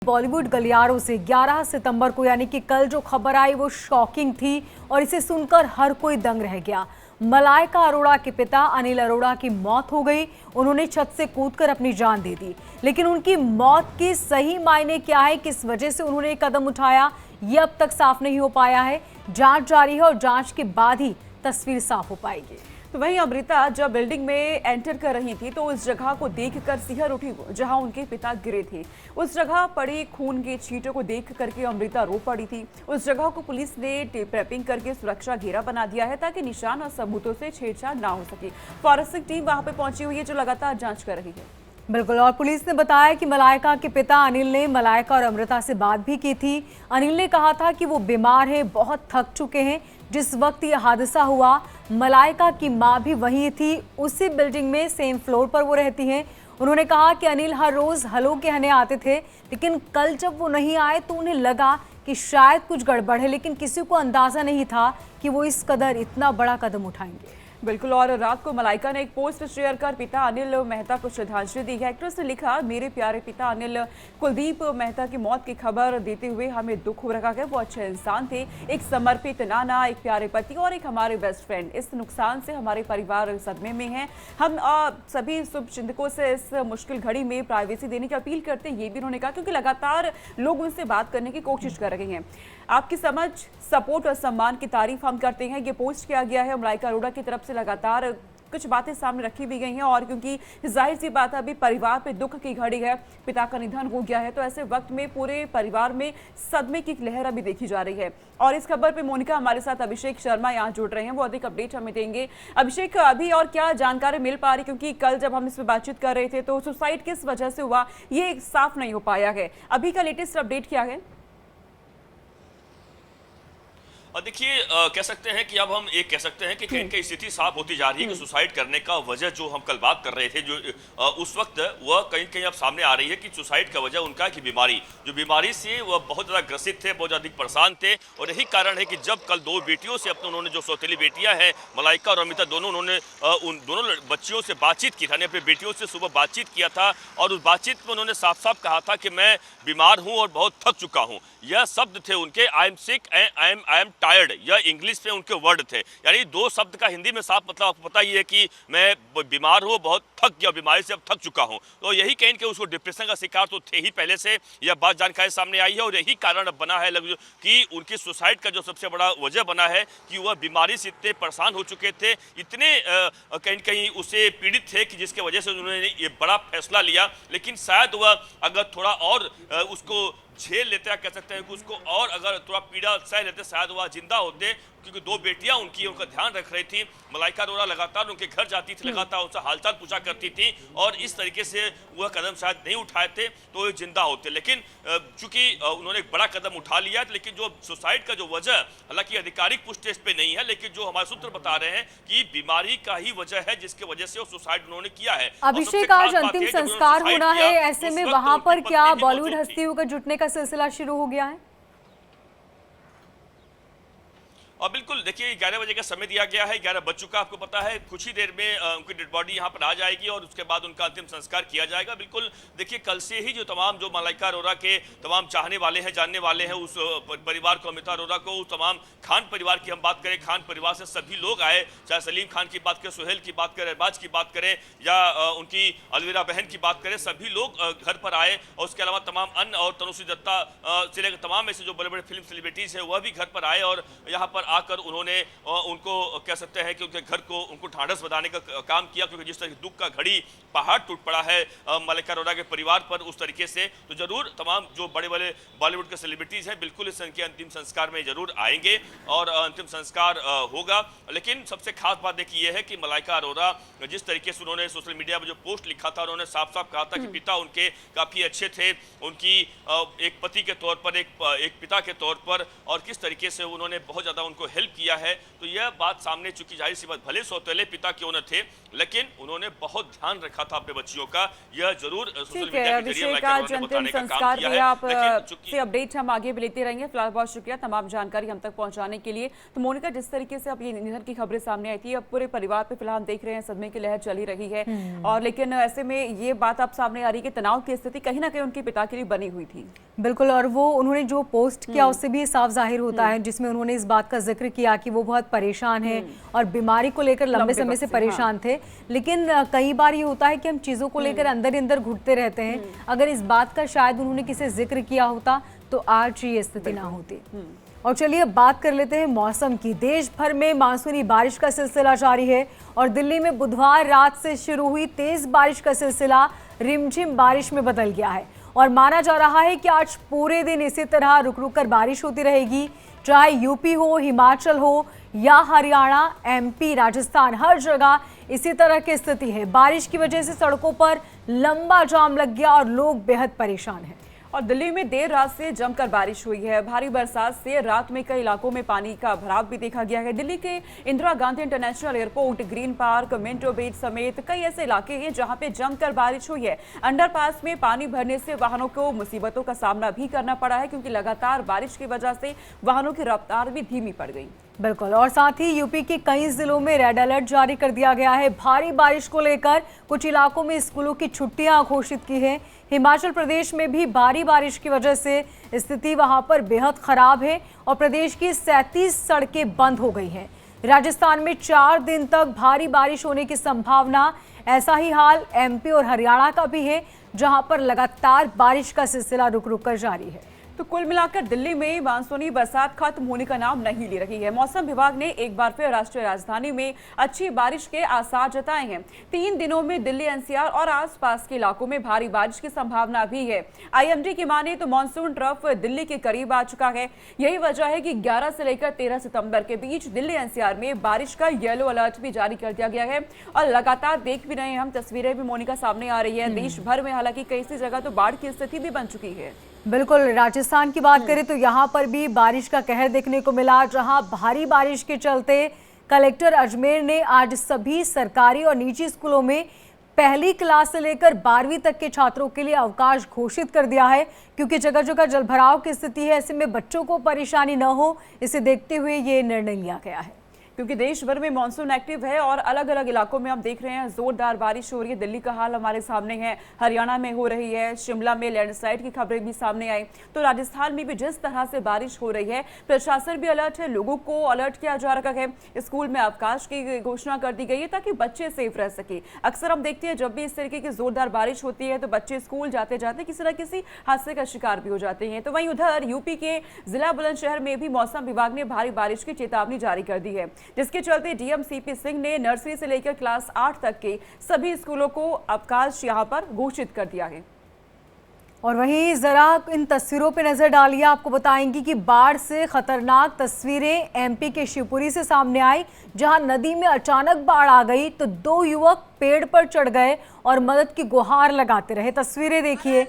बॉलीवुड गलियारों से 11 सितंबर को यानी कि कल जो खबर आई वो शॉकिंग थी और इसे सुनकर हर कोई दंग रह गया। मलाइका अरोड़ा के पिता अनिल अरोड़ा की मौत हो गई। उन्होंने छत से कूदकर अपनी जान दे दी, लेकिन उनकी मौत के सही मायने क्या है, किस वजह से उन्होंने कदम उठाया, ये अब तक साफ नहीं हो पाया है। जांच जारी है और जांच के बाद ही तस्वीर साफ हो पाएगी। तो वहीं अमृता जब बिल्डिंग में एंटर कर रही थी तो उस जगह को देखकर सिहर उठी जहां उनके पिता गिरे थे। उस जगह पड़ी खून के छींटों को देख करके अमृता रो पड़ी थी। उस जगह को पुलिस ने टेप रैपिंग करके सुरक्षा घेरा बना दिया है ताकि निशान और सबूतों से छेड़छाड़ ना हो सके। फॉरेंसिक टीम वहां पे पहुंची हुई है जो लगातार जांच कर रही है। बिल्कुल, और पुलिस ने बताया कि मलाइका के पिता अनिल ने मलाइका और अमृता से बात भी की थी। अनिल ने कहा था कि वो बीमार है, बहुत थक चुके हैं। जिस वक्त ये हादसा हुआ मलाइका की मां भी वहीं थी, उसी बिल्डिंग में सेम फ्लोर पर वो रहती हैं। उन्होंने कहा कि अनिल हर रोज हलो कहने आते थे, लेकिन कल जब वो नहीं आए तो उन्हें लगा कि शायद कुछ गड़बड़ है, लेकिन किसी को अंदाजा नहीं था कि वो इस कदर इतना बड़ा कदम उठाएंगे। बिल्कुल, और रात को मलाइका ने एक पोस्ट शेयर कर पिता अनिल मेहता को श्रद्धांजलि दी है। एक्ट्रेस ने लिखा, मेरे प्यारे पिता अनिल कुलदीप मेहता की मौत की खबर देते हुए हमें दुख हो रहा है। वो अच्छे इंसान थे, एक समर्पित नाना, एक प्यारे पति और एक हमारे बेस्ट फ्रेंड। इस नुकसान से हमारे परिवार सदमे में है। हम सभी शुभचिंतकों से इस मुश्किल घड़ी में प्राइवेसी देने की अपील करते हैं, ये भी उन्होंने कहा, क्योंकि लगातार लोग उनसे बात करने की कोशिश कर रहे हैं। आपकी समझ, सपोर्ट और सम्मान की तारीफ हम करते हैं। ये पोस्ट किया गया है मलाइका अरोड़ा की तरफ से। लगातार कुछ बातें सामने रखी भी गई हैं और क्योंकि जाहिर सी बात है अभी परिवार पे दुख की घड़ी है, पिता का निधन हो गया है, तो ऐसे वक्त में पूरे परिवार में सदमे की लहर अभी देखी जा रही है। और इस खबर पे मोनिका हमारे साथ अभिषेक शर्मा यहाँ जुड़ रहे हैं, वो अधिक अपडेट हमें देंगे। अभिषेक, अभी और क्या जानकारी मिल पा रही, क्योंकि कल जब हम इस पर बातचीत कर रहे थे तो सुसाइड किस वजह से हुआ ये साफ नहीं हो पाया है। अभी का लेटेस्ट अपडेट क्या है? और देखिए, कह सकते हैं कि अब हम एक कह सकते हैं कि कहीं कहीं स्थिति साफ होती जा रही है कि सुसाइड करने का वजह जो हम कल बात कर रहे थे, जो उस वक्त वह कहीं कहीं अब सामने आ रही है कि सुसाइड का वजह उनका की बीमारी, जो बीमारी से वह बहुत ज़्यादा ग्रसित थे, बहुत ज़्यादा परेशान थे। और यही कारण है कि जब कल दो बेटियों से अपने उन्होंने जो सौतेली बेटियां हैं मलाइका और अमृता, दोनों उन्होंने उन दोनों बच्चियों से बातचीत की था, अपनी बेटियों से सुबह बातचीत किया था और उस बातचीत में उन्होंने साफ साफ कहा था कि मैं बीमार हूँ और बहुत थक चुका हूँ। यह शब्द थे उनके, I am sick and I am tired, यह इंग्लिश में उनके वर्ड थे। यानी दो शब्द का हिंदी में साफ मतलब आपको पता ही है कि मैं बीमार हूँ, बहुत थक गया, बीमारी से अब थक चुका हूँ। तो यही कहीं कि उसको डिप्रेशन का शिकार तो थे ही पहले से, यह बात जानकारी सामने आई है और यही कारण अब बना है कि उनकी सुसाइड का जो सबसे बड़ा वजह बना है कि वह बीमारी से इतने परेशान हो चुके थे, इतने कहीं कहीं उसे पीड़ित थे कि जिसके वजह से उन्होंने ये बड़ा फैसला लिया। लेकिन शायद वह अगर थोड़ा और उसको झेल लेते, कह सकते हैं कि उसको और अगर थोड़ा पीड़ा सह लेते, शायद वह जिंदा होते, क्योंकि दो बेटियां उनकी उनका ध्यान रख रही थी। मलाइका अरोड़ा लगातार उनके घर जाती थी, लगातार उनसे हालचाल पूछा करती थी और इस तरीके से वह कदम शायद नहीं उठाए थे तो वो जिंदा होते। लेकिन चूंकि उन्होंने एक बड़ा कदम उठा लिया, लेकिन जो सुसाइड का जो वजह, हालांकि आधिकारिक पुष्टि इस पे नहीं है, लेकिन जो हमारे सूत्र बता रहे हैं कि बीमारी का ही वजह है जिसके वजह से वो सुसाइड उन्होंने किया है। अभिषेक, आज अंतिम संस्कार होना है, ऐसे में वहां पर क्या बॉलीवुड हस्तियों का जुटने का सिलसिला शुरू हो गया है? और बिल्कुल देखिए, 11 बजे का समय दिया गया है, 11 बज चुका, आपको पता है। कुछ ही देर में उनकी डेड बॉडी यहाँ पर आ जाएगी और उसके बाद उनका अंतिम संस्कार किया जाएगा। बिल्कुल देखिए, कल से ही जो तमाम जो मलाइका अरोड़ा के तमाम चाहने वाले हैं, जानने वाले हैं उस परिवार को, अमृता अरोड़ा को, उस तमाम खान परिवार की हम बात करें, खान परिवार से सभी लोग आए, चाहे सलीम खान की बात करें, सुहेल की बात करें, अरबाज की बात करें या उनकी अलविरा बहन की बात करें, सभी लोग घर पर आए। और उसके अलावा तमाम अन्य और तनुश्री दत्ता से लेकर तमाम ऐसे जो बड़े बड़े फिल्म सेलिब्रिटीज हैं वह भी घर पर आए और यहाँ पर आकर उन्होंने उनको कह सकते हैं कि उनके घर को उनको ढांढस बंधाने का काम किया, क्योंकि जिस तरह दुख का घड़ी पहाड़ टूट पड़ा है मलाइका अरोड़ा के परिवार पर, उस तरीके से तो जरूर तमाम जो बड़े बड़े बॉलीवुड के सेलिब्रिटीज हैं बिल्कुल इस के अंतिम संस्कार में जरूर आएंगे और अंतिम संस्कार होगा। लेकिन सबसे खास बात देखिए यह है कि मलाइका अरोड़ा जिस तरीके से उन्होंने सोशल मीडिया पर जो पोस्ट लिखा था, उन्होंने साफ साफ कहा था कि पिता उनके काफी अच्छे थे, उनकी एक पति के तौर पर, एक पिता के तौर पर, और किस तरीके से उन्होंने बहुत ज्यादा उनको उनको हेल्प किया है। तो यह बात सामने, चूंकि जाहिर सी बात, भले सौतेले पिता क्यों न थे, लेकिन उन्होंने बहुत ध्यान रखा था अपने बच्चियों का। यह जरूर सोशल मीडिया के जरिए अभिषेक, आज अंतिम संस्कार में आप से अपडेट हम आगे भी लेते रहेंगे। फिलहाल बहुत शुक्रिया तमाम जानकारी हम तक पहुंचाने के लिए। तो मोनिका, जिस तरीके से अब ये निधन की खबरें सामने आई थी, अब पूरे परिवार पे फिलहाल देख रहे हैं सदमे की लहर चली रही है, और लेकिन ऐसे में ये बात अब सामने आ रही है कि तनाव की स्थिति कहीं ना कहीं उनके पिता के लिए बनी हुई थी। बिल्कुल, और वो उन्होंने जो पोस्ट किया उससे भी साफ जाहिर होता है, जिसमें उन्होंने इस बात का जिक्र किया कि वो बहुत परेशान है और बीमारी को लेकर लंबे समय से परेशान थे। लेकिन कई बार ये होता है कि हम चीजों को लेकर अंदर ही अंदर घुटते रहते हैं। अगर इस बात का शायद उन्होंने किसी जिक्र किया होता तो आज ये स्थिति ना होती। और चलिए अब बात कर लेते हैं मौसम की। देश भर में मानसूनी बारिश का सिलसिला जारी है और दिल्ली में बुधवार रात से शुरू हुई तेज बारिश का सिलसिला रिमझिम बारिश में बदल गया है और माना जा रहा है कि आज पूरे दिन इसी तरह रुक रुक कर बारिश होती रहेगी। चाहे यूपी हो, हिमाचल हो या हरियाणा, एमपी, राजस्थान, हर जगह इसी तरह की स्थिति है। बारिश की वजह से सड़कों पर लंबा जाम लग गया और लोग बेहद परेशान हैं। और दिल्ली में देर रात से जमकर बारिश हुई है। भारी बरसात से रात में कई इलाकों में पानी का भराव भी देखा गया है। दिल्ली के Indira Gandhi international airport, green park, Minto बीच समेत कई ऐसे इलाके हैं जहां पे जमकर बारिश हुई है। अंडरपास में पानी भरने से वाहनों को मुसीबतों का सामना भी करना पड़ा है, क्योंकि लगातार बारिश की वजह से वाहनों की रफ्तार भी धीमी पड़ गई। बिल्कुल, और साथ ही यूपी के कई जिलों में रेड अलर्ट जारी कर दिया गया है। भारी बारिश को लेकर कुछ इलाकों में स्कूलों की छुट्टियां घोषित की है। हिमाचल प्रदेश में भी भारी बारिश की वजह से स्थिति वहां पर बेहद खराब है और प्रदेश की 37 सड़कें बंद हो गई हैं। राजस्थान में 4 दिन तक भारी बारिश होने की संभावना। ऐसा ही हाल एमपी और हरियाणा का भी है, जहां पर लगातार बारिश का सिलसिला रुक रुक कर जारी है। तो कुल मिलाकर दिल्ली में मानसूनी बरसात खत्म होने का नाम नहीं ले रही है। मौसम विभाग ने एक बार फिर राष्ट्रीय राजधानी में अच्छी बारिश के आसार जताए हैं। 3 दिनों में दिल्ली, एनसीआर और आसपास के इलाकों में भारी बारिश की संभावना भी है। आईएमडी की माने तो मानसून ट्रफ दिल्ली के करीब आ चुका है। यही वजह है कि 11 से लेकर 13 सितंबर के बीच दिल्ली, एनसीआर में बारिश का येलो अलर्ट भी जारी कर दिया गया है। और लगातार देख भी रहे हैं हम, तस्वीरें भी मोनिका सामने आ रही है। देश भर में हालांकि कई सी जगह तो बाढ़ की स्थिति भी बन चुकी है। बिल्कुल, राजस्थान की बात करें तो यहाँ पर भी बारिश का कहर देखने को मिला, जहाँ भारी बारिश के चलते कलेक्टर अजमेर ने आज सभी सरकारी और निजी स्कूलों में पहली क्लास से लेकर 12वीं तक के छात्रों के लिए अवकाश घोषित कर दिया है, क्योंकि जगह जगह जलभराव की स्थिति है। ऐसे में बच्चों को परेशानी न हो, इसे देखते हुए ये निर्णय लिया गया है। क्योंकि देश भर में मानसून एक्टिव है और अलग अलग इलाकों में आप देख रहे हैं जोरदार बारिश हो रही है। दिल्ली का हाल हमारे सामने है, हरियाणा में हो रही है, शिमला में लैंडस्लाइड की खबरें भी सामने आई। तो राजस्थान में भी जिस तरह से बारिश हो रही है, प्रशासन भी अलर्ट है, लोगों को अलर्ट किया जा रखा है। स्कूल में अवकाश की घोषणा कर दी गई है ताकि बच्चे सेफ रह सके। अक्सर हम देखते हैं जब भी इस तरीके की जोरदार बारिश होती है तो बच्चे स्कूल जाते जाते किसी न किसी हादसे का शिकार भी हो जाते हैं। तो वहीं उधर यूपी के जिला बुलंदशहर में भी मौसम विभाग ने भारी बारिश की चेतावनी जारी कर दी है, जिसके चलते डीएम सीपी सिंह ने नर्सरी से लेकर क्लास 8 तक के सभी स्कूलों को अवकाश यहां पर घोषित कर दिया है। और वहीं जरा इन तस्वीरों पे नजर डालिए, आपको बताएंगी कि बाढ़ से खतरनाक तस्वीरें एमपी के शिवपुरी से सामने आई, जहां नदी में अचानक बाढ़ आ गई तो 2 युवक पेड़ पर चढ़ गए और मदद की गुहार लगाते रहे। तस्वीरें देखिए,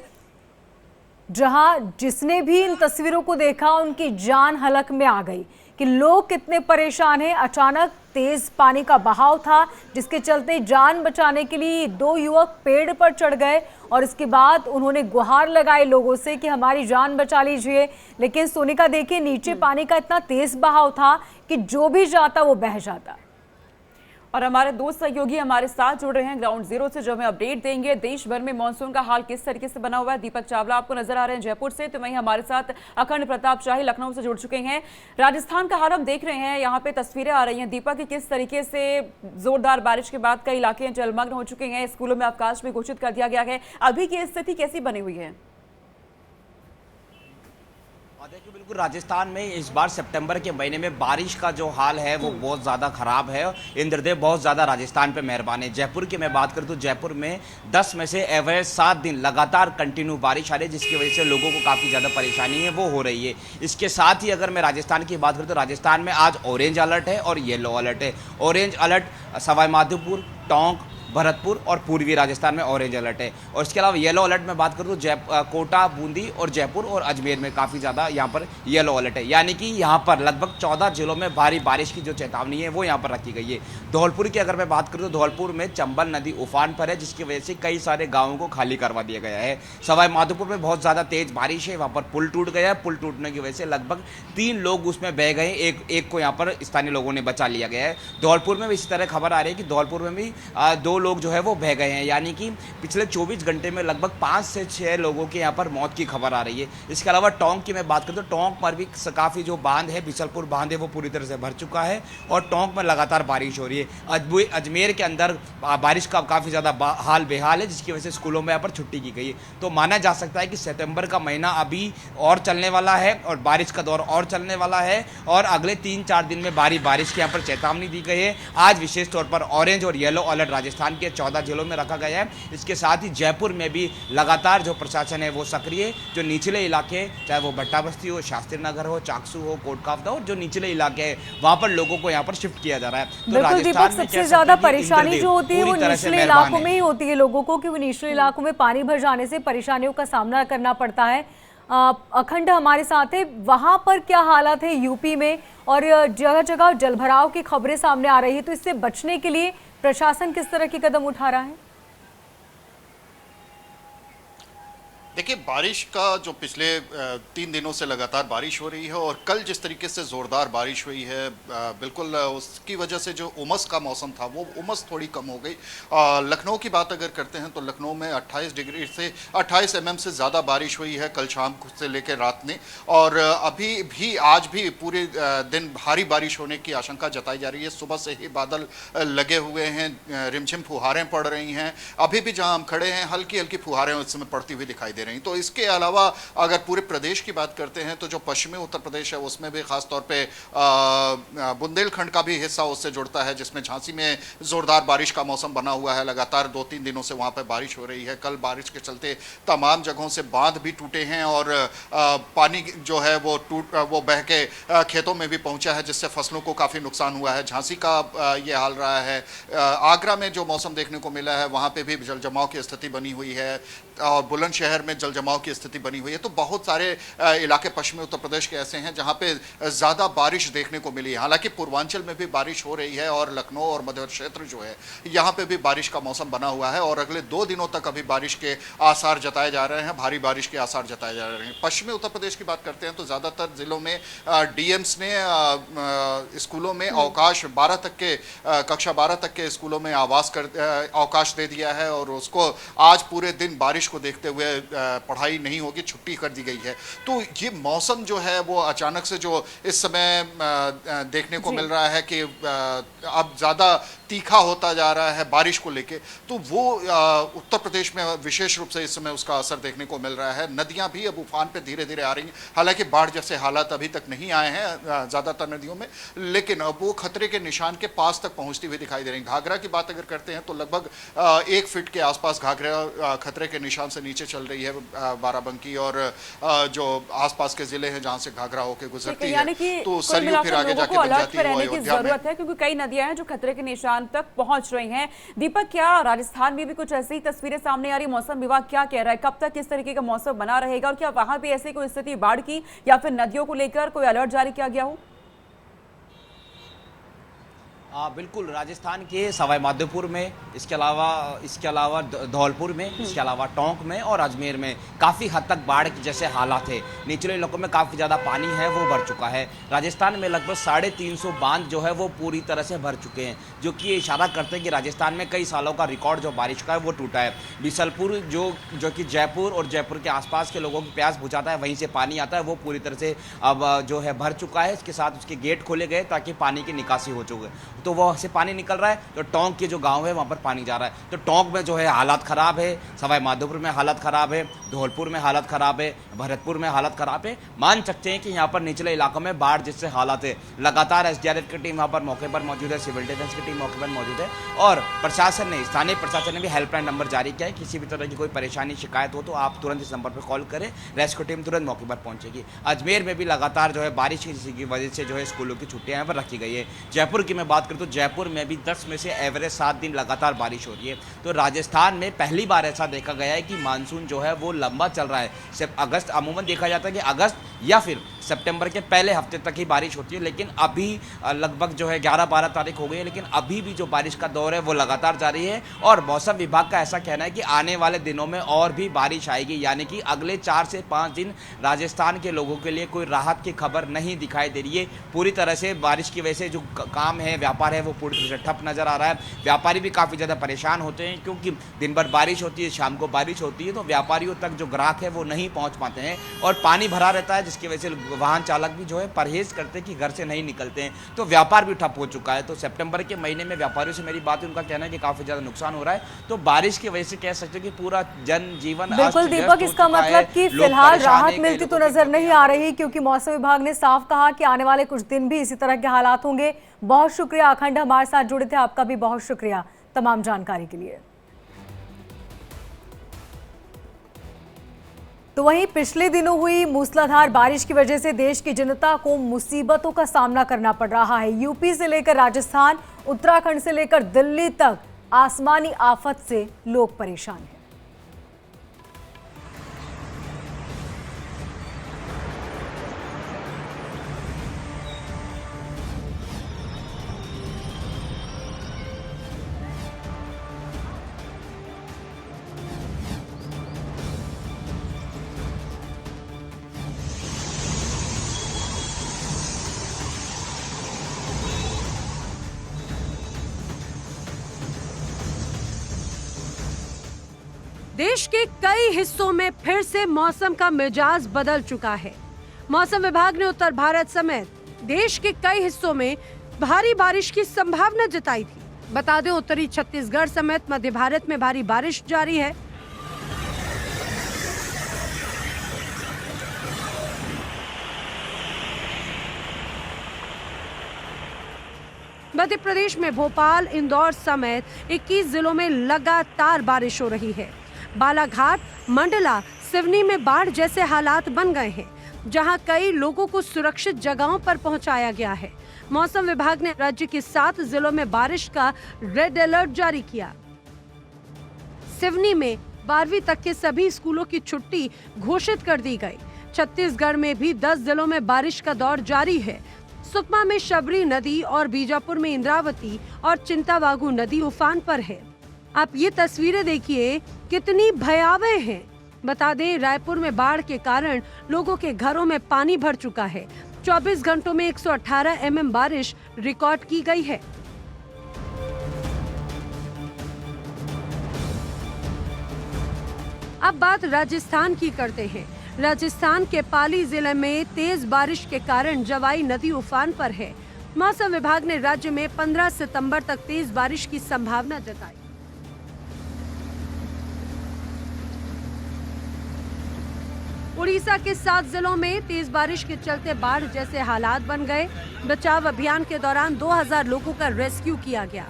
जहां जिसने भी इन तस्वीरों को देखा उनकी जान हलक में आ गई कि लोग कितने परेशान हैं। अचानक तेज पानी का बहाव था, जिसके चलते जान बचाने के लिए 2 युवक पेड़ पर चढ़ गए और इसके बाद उन्होंने गुहार लगाई लोगों से कि हमारी जान बचा लीजिए। लेकिन सोनिका देखिए, नीचे पानी का इतना तेज बहाव था कि जो भी जाता वो बह जाता। और हमारे 2 सहयोगी हमारे साथ जुड़ रहे हैं ग्राउंड जीरो से, जो हमें अपडेट देंगे देश भर में मानसून का हाल किस तरीके से बना हुआ है। दीपक चावला आपको नजर आ रहे हैं जयपुर से, तो वहीं हमारे साथ अखंड प्रताप शाही लखनऊ से जुड़ चुके हैं। राजस्थान का हाल हम देख रहे हैं, यहाँ पे तस्वीरें आ रही हैं दीपक की किस तरीके से जोरदार बारिश के बाद कई इलाके जलमग्न हो चुके हैं, स्कूलों में अवकाश भी घोषित कर दिया गया है। अभी की स्थिति कैसी बनी हुई है? देखिए, बिल्कुल राजस्थान में इस बार सितंबर के महीने में बारिश का जो हाल है वो बहुत ज़्यादा खराब है। इंद्रदेव बहुत ज़्यादा राजस्थान पे मेहरबान है। जयपुर की मैं बात करूँ तो जयपुर में 10 में से एवरेज 7 दिन लगातार कंटिन्यू बारिश आ रही है, जिसकी वजह से लोगों को काफ़ी ज़्यादा परेशानी है वो हो रही है। इसके साथ ही अगर मैं राजस्थान की बात करूँ तो राजस्थान में आज ऑरेंज अलर्ट है और येलो अलर्ट है। ऑरेंज अलर्ट सवाई माधोपुर, टोंक, भरतपुर और पूर्वी राजस्थान में ऑरेंज अलर्ट है। और इसके अलावा येलो अलर्ट में बात करूँ तो कोटा, बूंदी और जयपुर और अजमेर में काफ़ी ज़्यादा यहाँ पर येलो अलर्ट है, यानी कि यहाँ पर लगभग 14 जिलों में भारी बारिश की जो चेतावनी है वो यहाँ पर रखी गई है। धौलपुर की अगर मैं बात करूँ तो धौलपुर में चंबल नदी उफान पर है, जिसकी वजह से कई सारे गाँवों को खाली करवा दिया गया है। सवाई माधोपुर में बहुत ज़्यादा तेज बारिश है, वहाँ पर पुल टूट गया है। पुल टूटने की वजह से लगभग 3 लोग उसमें बह गए, एक को यहाँ पर स्थानीय लोगों ने बचा लिया गया है। धौलपुर में भी इसी तरह खबर आ रही है कि धौलपुर में भी 2 लोग जो है वो बह गए हैं, यानी कि पिछले 24 घंटे में लगभग 5 से 6 लोगों की यहाँ पर मौत की खबर आ रही है। इसके अलावा टोंक की मैं बात करूँ तो टोंक पर भी काफ़ी जो बांध है, बिसलपुर बांध है, वो पूरी तरह से भर चुका है और टोंक में लगातार बारिश हो रही है। अजमेर के अंदर बारिश का काफ़ी ज़्यादा हाल बेहाल है, जिसकी वजह से स्कूलों में यहाँ पर छुट्टी की गई है। तो माना जा सकता है कि सितंबर का महीना अभी और चलने वाला है और बारिश का दौर और चलने वाला है और अगले 3-4 दिन में भारी बारिश की यहाँ पर चेतावनी दी गई है। आज विशेष तौर पर ऑरेंज और येलो अलर्ट राजस्थान के 14 जिलों में रखा गया है। इसके साथ ही जयपुर में भी लगातार जो प्रशासन है वो सक्रिय है। जो निचले इलाके, चाहे वो भट्टा बस्ती हो, शास्त्री नगर हो, चाकसू हो, कोटकावदा हो, जो निचले इलाके हैं वहाँ पर लोगों को यहाँ पर शिफ्ट किया जा रहा है। तो बिल्कुल दीपक, सबसे ज्यादा परेशानी जो होती है वो निचले इलाकों में ही होती है लोगों को, क्योंकि निचले इलाकों में पानी भर जाने से परेशानियों का सामना करना पड़ता है। अखंड हमारे साथ है, वहां पर क्या हालात है यूपी में और जगह जगह जलभराव की खबरें सामने आ रही है, तो इससे बचने के लिए प्रशासन किस तरह के कदम उठा रहा है? देखिए, बारिश का जो पिछले 3 दिनों से लगातार बारिश हो रही है और कल जिस तरीके से ज़ोरदार बारिश हुई है, बिल्कुल उसकी वजह से जो उमस का मौसम था वो उमस थोड़ी कम हो गई। लखनऊ की बात अगर करते हैं तो लखनऊ में 28 डिग्री से 28 mm से ज़्यादा बारिश हुई है कल शाम से लेकर रात में, और अभी भी आज भी पूरे दिन भारी बारिश होने की आशंका जताई जा रही है। सुबह से ही बादल लगे हुए हैं, रिमझिम फुहारें पड़ रही हैं। अभी भी जहाँ हम खड़े हैं हल्की हल्की फुहारें उस समय पड़ती हुई दिखाई दे रही। तो इसके अलावा अगर पूरे प्रदेश की बात करते हैं तो जो पश्चिमी उत्तर प्रदेश है उसमें भी खास तौर पे बुंदेलखंड का भी हिस्सा उससे जुड़ता है, जिसमें झांसी में जोरदार बारिश का मौसम बना हुआ है। लगातार 2-3 दिनों से वहां पर बारिश हो रही है। कल बारिश के चलते तमाम जगहों से बांध भी टूटे हैं और पानी जो है वो बह के खेतों में भी पहुंचा है, जिससे फसलों को काफी नुकसान हुआ है। झांसी का ये हाल रहा है। आगरा में जो मौसम देखने को मिला है वहां पे भी जल जमाव की स्थिति बनी हुई है और बुलंदशहर में जल जमाव की स्थिति बनी हुई है। तो बहुत सारे इलाके पश्चिमी उत्तर प्रदेश के ऐसे हैं जहां पे ज्यादा बारिश देखने को मिली है। हालांकि पूर्वांचल में भी बारिश हो रही है और लखनऊ और मध्य क्षेत्र जो है यहां पे भी बारिश का मौसम बना हुआ है और अगले 2 दिनों तक अभी बारिश के आसार जताए जा रहे हैं, भारी बारिश के आसार जताए जा रहे हैं। पश्चिमी उत्तर प्रदेश की बात करते हैं तो ज्यादातर जिलों में डीएम्स ने स्कूलों में अवकाश 12 तक के कक्षा 12 तक के स्कूलों में अवकाश दे दिया है और उसको आज पूरे दिन बारिश को देखते हुए पढ़ाई नहीं होगी, छुट्टी कर दी गई है। तो ये मौसम जो है वो अचानक से जो इस समय देखने को मिल रहा है कि अब ज़्यादा तीखा होता जा रहा है बारिश को लेके, तो वो उत्तर प्रदेश में विशेष रूप से इस समय उसका असर देखने को मिल रहा है। नदियां भी अब उफान पे धीरे धीरे आ रही हैं। हालांकि बाढ़ जैसे हालात अभी तक नहीं आए हैं ज़्यादातर नदियों में, लेकिन अब वो खतरे के निशान के पास तक पहुंचती हुई दिखाई दे रही हैं। घाघरा की बात अगर करते हैं तो लगभग 1 फीट के आसपास घाघरा खतरे के निशान से नीचे चल रही है, बाराबंकी और जो आसपास के जिले हैं जहां से घाघरा होकर गुजरती है, तो सरयू फिर आगे जाके बन जाती है रहने की जरूरत है, क्योंकि कई नदियां हैं जो खतरे के निशान तक पहुंच रही हैं। दीपक, क्या राजस्थान में भी कुछ ऐसी ही तस्वीरें सामने आ रही? मौसम विभाग क्या कह रहा है, कब तक इस तरीके का मौसम बना रहेगा और क्या वहां भी ऐसी कोई स्थिति बाढ़ की या फिर नदियों को लेकर कोई अलर्ट जारी किया गया हो? बिल्कुल, राजस्थान के सवाई माधोपुर में, इसके अलावा धौलपुर में, इसके अलावा टोंक में और अजमेर में काफ़ी हद तक बाढ़ के जैसे हालात है। निचले इलाकों में काफ़ी ज़्यादा पानी है वो भर चुका है। राजस्थान में लगभग 350 बांध जो है वो पूरी तरह से भर चुके हैं, जो कि ये इशारा करते हैं कि राजस्थान में कई सालों का रिकॉर्ड जो बारिश का है वो टूटा है। बिसलपुर जो कि जयपुर और जयपुर के आसपास के लोगों की प्यास बुझाता है, वहीं से पानी आता है, वो पूरी तरह से अब जो है भर चुका है। इसके साथ उसके गेट खोले गए ताकि पानी की निकासी हो चुके, तो वहाँ से पानी निकल रहा है। तो टोंक के जो गांव है वहाँ पर पानी जा रहा है। तो टोंक में जो है हालात ख़राब है, सवाई माधोपुर में हालत ख़राब है, धौलपुर में हालत ख़राब है, भरतपुर में हालत ख़राब है। मान सकते हैं कि यहाँ पर निचले इलाकों में बाढ़ जिससे हालात है। लगातार एसडीआरएफ की टीम वहाँ पर मौके पर मौजूद है, सिविल डिफेंस की टीम मौके पर मौजूद है और प्रशासन ने, स्थानीय प्रशासन ने भी हेल्पलाइन नंबर जारी किया है। किसी भी तरह की कोई परेशानी शिकायत हो तो आप तुरंत इस नंबर पर कॉल करें, रेस्क्यू टीम तुरंत मौके पर पहुँचेगी। अजमेर में भी लगातार जो है बारिश की वजह से जो है स्कूलों की छुट्टियाँ यहाँ पर रखी गई है। जयपुर की मैं बात करूँ तो जयपुर में भी 10 में से एवरेज 7 दिन लगातार बारिश हो रही है। तो राजस्थान में पहली बार ऐसा देखा गया है कि मानसून जो है वो लंबा चल रहा है। सिर्फ अगस्त, अमूमन देखा जाता है कि अगस्त या फिर सितंबर के पहले हफ्ते तक ही बारिश होती है, लेकिन अभी लगभग जो है 11-12 तारीख हो गई है, लेकिन अभी भी जो बारिश का दौर है वो लगातार जारी है। और मौसम विभाग का ऐसा कहना है कि आने वाले दिनों में और भी बारिश आएगी, यानी कि अगले 4 से 5 दिन राजस्थान के लोगों के लिए कोई राहत की खबर नहीं दिखाई दे रही है। पूरी तरह से बारिश की वजह से जो काम है, व्यापार है, वो पूरी तरह से ठप नजर आ रहा है। व्यापारी भी काफ़ी ज़्यादा परेशान होते हैं, क्योंकि दिन भर बारिश होती है, शाम को बारिश होती है, तो व्यापारियों तक जो ग्राहक है वो नहीं पहुंच पाते हैं और पानी भरा रहता है, जिसकी वजह से वाहन चालक भी जो है परहेज करते हैं कि घर से नहीं निकलते हैं, तो व्यापार भी ठप हो चुका है। तो सितंबर के महीने में व्यापारियों से मेरी बात है, उनका कहना है कि काफ़ी ज़्यादा नुकसान हो रहा है। तो बारिश की वजह से कह सकते हो कि पूरा जनजीवन बिल्कुल दीपक, इसका मतलब कि फिलहाल राहत मिलती तो नजर नहीं आ रही, क्योंकि मौसम विभाग ने साफ कहा कि आने वाले कुछ दिन भी इसी तरह के हालात होंगे। बहुत शुक्रिया अखंड, हमारे साथ जुड़े थे, आपका भी बहुत शुक्रिया तमाम जानकारी के लिए। तो वहीं पिछले दिनों हुई मूसलाधार बारिश की वजह से देश की जनता को मुसीबतों का सामना करना पड़ रहा है। यूपी से लेकर राजस्थान, उत्तराखंड से लेकर दिल्ली तक आसमानी आफत से लोग परेशान हैं। देश के कई हिस्सों में फिर से मौसम का मिजाज बदल चुका है। मौसम विभाग ने उत्तर भारत समेत देश के कई हिस्सों में भारी बारिश की संभावना जताई थी। बता दें, उत्तरी छत्तीसगढ़ समेत मध्य भारत में भारी बारिश जारी है। मध्य प्रदेश में भोपाल, इंदौर समेत 21 जिलों में लगातार बारिश हो रही है। बालाघाट, मंडला, सिवनी में बाढ़ जैसे हालात बन गए हैं, जहां कई लोगों को सुरक्षित जगहों पर पहुंचाया गया है। मौसम विभाग ने राज्य के 7 जिलों में बारिश का रेड अलर्ट जारी किया। सिवनी में 12वीं तक के सभी स्कूलों की छुट्टी घोषित कर दी गई। छत्तीसगढ़ में भी 10 जिलों में बारिश का दौर जारी है। सुकमा में शबरी नदी और बीजापुर में इंद्रावती और चिंतावागू नदी उफान पर है। आप ये तस्वीरें देखिए, कितनी भयावह हैं। बता दें, रायपुर में बाढ़ के कारण लोगों के घरों में पानी भर चुका है। 24 घंटों में 118 mm बारिश रिकॉर्ड की गई है। अब बात राजस्थान की करते हैं। राजस्थान के पाली जिले में तेज बारिश के कारण जवाई नदी उफान पर है। मौसम विभाग ने राज्य में 15 सितंबर तक तेज बारिश की संभावना जताई। उड़ीसा के 7 जिलों में तेज बारिश के चलते बाढ़ जैसे हालात बन गए। बचाव अभियान के दौरान 2000 लोगों का रेस्क्यू किया गया।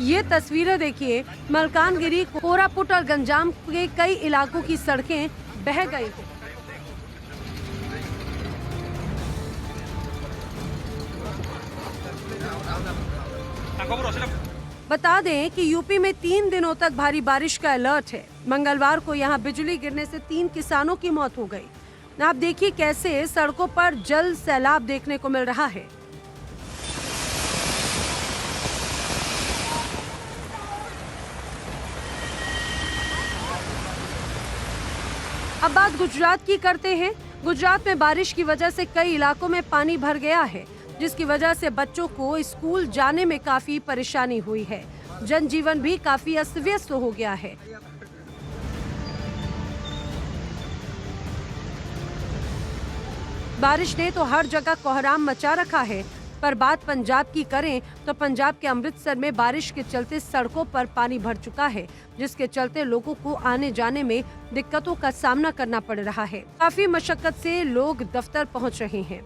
ये तस्वीरें देखिए, मलकानगिरी, कोरापुट और गंजाम के कई इलाकों की सड़कें बह गई हैं। बता दें कि यूपी में 3 दिनों तक भारी बारिश का अलर्ट है। मंगलवार को यहां बिजली गिरने से 3 किसानों की मौत हो गई। आप देखिए कैसे सड़कों पर जल सैलाब देखने को मिल रहा है। अब बात गुजरात की करते हैं। गुजरात में बारिश की वजह से कई इलाकों में पानी भर गया है, जिसकी वजह से बच्चों को स्कूल जाने में काफी परेशानी हुई है। जनजीवन भी काफी अस्त व्यस्त हो गया है। बारिश ने तो हर जगह कोहराम मचा रखा है, पर बात पंजाब की करें तो पंजाब के अमृतसर में बारिश के चलते सड़कों पर पानी भर चुका है, जिसके चलते लोगों को आने जाने में दिक्कतों का सामना करना पड़ रहा है। काफी मशक्कत से लोग दफ्तर पहुंच रहे हैं।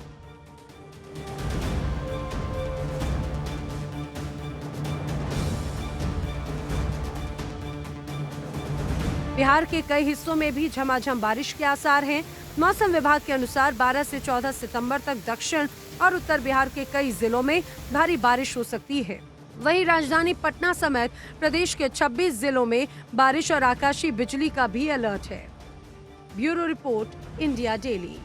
बिहार के कई हिस्सों में भी झमाझम बारिश के आसार हैं। मौसम विभाग के अनुसार 12 से 14 सितंबर तक दक्षिण और उत्तर बिहार के कई जिलों में भारी बारिश हो सकती है। वहीं राजधानी पटना समेत प्रदेश के 26 जिलों में बारिश और आकाशीय बिजली का भी अलर्ट है। Bureau report, India daily.